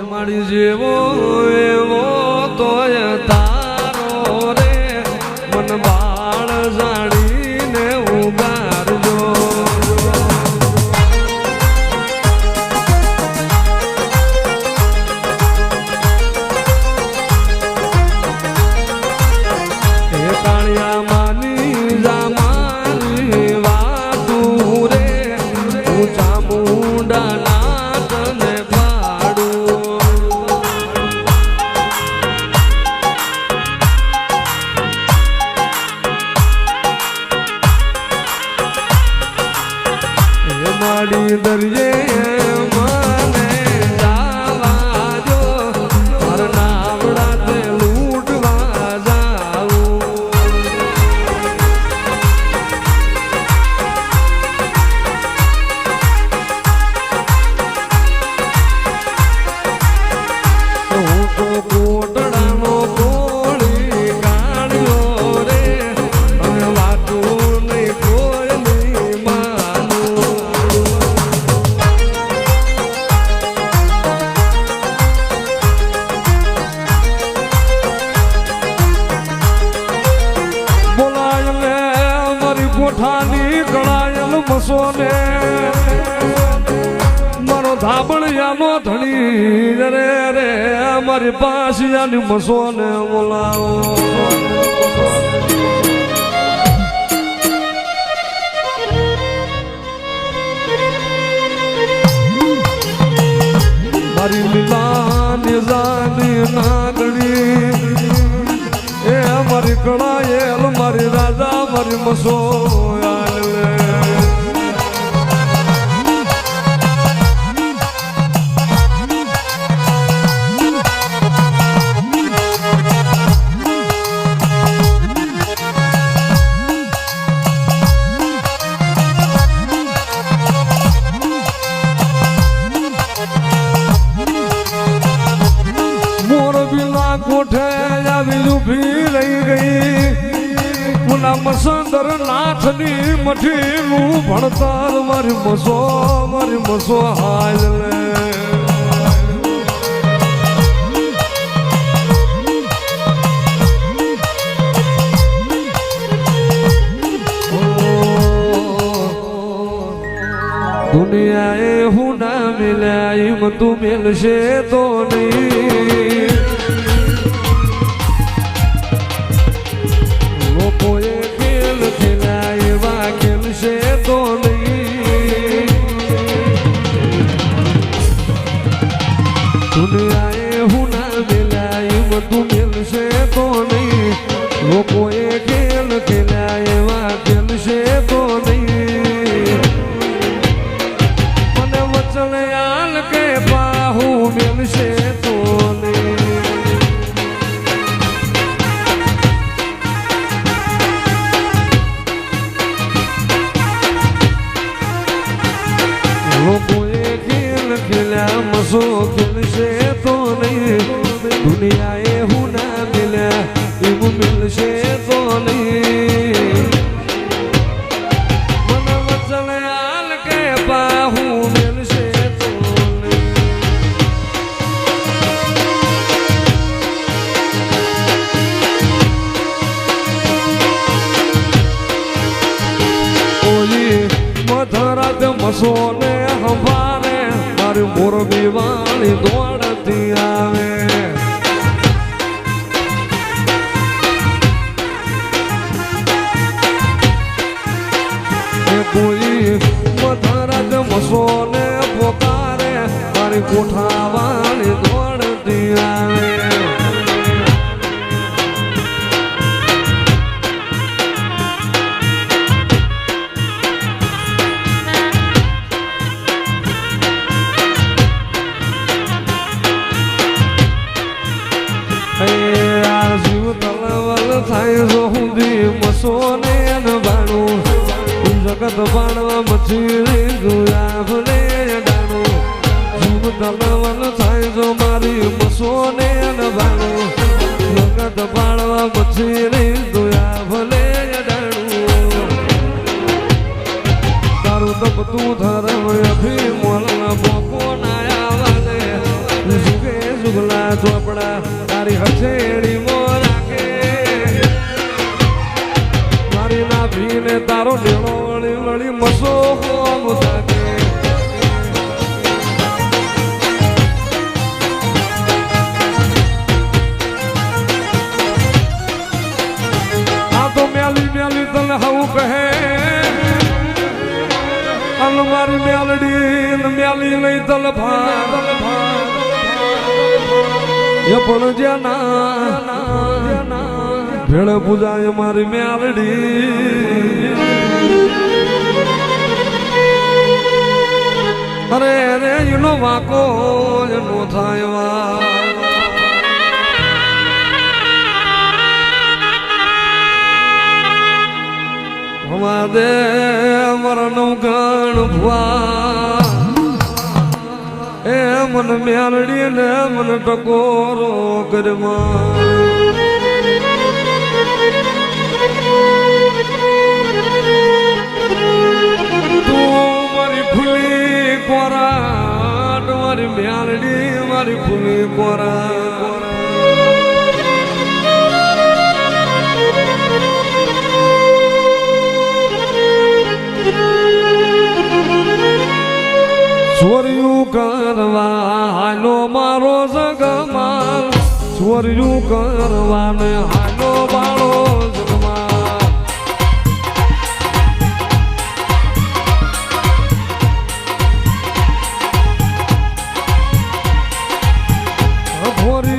મારી જેવો એવો તોય તારો રે મન બાળ જાણીને ઉગારજો એ કાળિયા માની જામાની વાતું રે હું ચામુંડા નાચને માડી દરિયે મને જાવા જો મારા નાવડા તે લૂંટવા જાઉં હું તો કોટડાનો કોળી કાઢ્યો રે અને વાતું નહીં કોઈ નહીં માનું કોઠાની કળાયલ મસોને મારો ધાબળિયાનો ધણી રે રે મારી પાસિયાની મસોને બોલાવો મારી લીલાની જાની નાગણી એ મારી કળાયેલ મારી રાજા મારી મસો કોઠે આવી ઉભી રહી ગઈ પુના મસંદર નાથની મઠીનું ભણતર મારી મસો હાલ લે દુનિયાએ હું ના મિલ્યા એમ તું મિલશે તો નહીં લોકોએ ખેલ ખેલ્યા એવા ખેલશે તો નહીં દુનિયાએ હું ના મિલ્યા એમ તું મિલશે તો નહીં લોકોએ ખેલ ખેલ્યા એવા ખેલશે તો નહીં મને વચન આલ કે બાહુ મિલશે તો નહીં લોકોએ ખેલ ખેલ્યા મસો ખેલશે તો નહીં દુનિયાએ હું ના મિલ્યા એવું મિલશે તો નહીં મને વચન આલ કે બાહુ મિલશે તો નહીં ઓલી મધરાત મસોને હંભારે મારી મોરબી વાળી દોડતી આવે કોઈ મધરાત મસોને પોકારે મારી કોઠા વાળી દોડતી આવે થાય જો હુંદી મસોને બાણું જગત બાણવા મચી જોયા ભલે ડાણું જીવ દલવલ થાય જો મારી મસોને બાણું જગત બાણવા મચી જોયા ભલે ડાણું તારું તપ તું ધરમ અભી મોલના બોકો ના આવાને જુગે દુગલા ચોપડા તારી હસેડી મોરાકે મારી ના ભીને તારો ડેળો વળી વળી મસો હોમ થાકે આ તો મ્યાલી મ્યાલી તને હવું કહે અલ મારી મ્યાલડી મ્યાલી નહીં તલ ભા એ પણ જ્યાં ભેળ પૂજાય મારી મ્યાલડી અરે રે એનો વાકો એનો થાય વા દે મરનું ગણ ભુવા એ મન મ્યાલડી ને મન ટકોરો કરમાં તું મારી ફૂલી કોરા મારી મ્યાલડી મારી ફૂલી કોરા ચોર્યું કરવા હાલો મારો જગમાલ ચોર્યું કરવા ને હાલો મારો જગમાલ ભોરી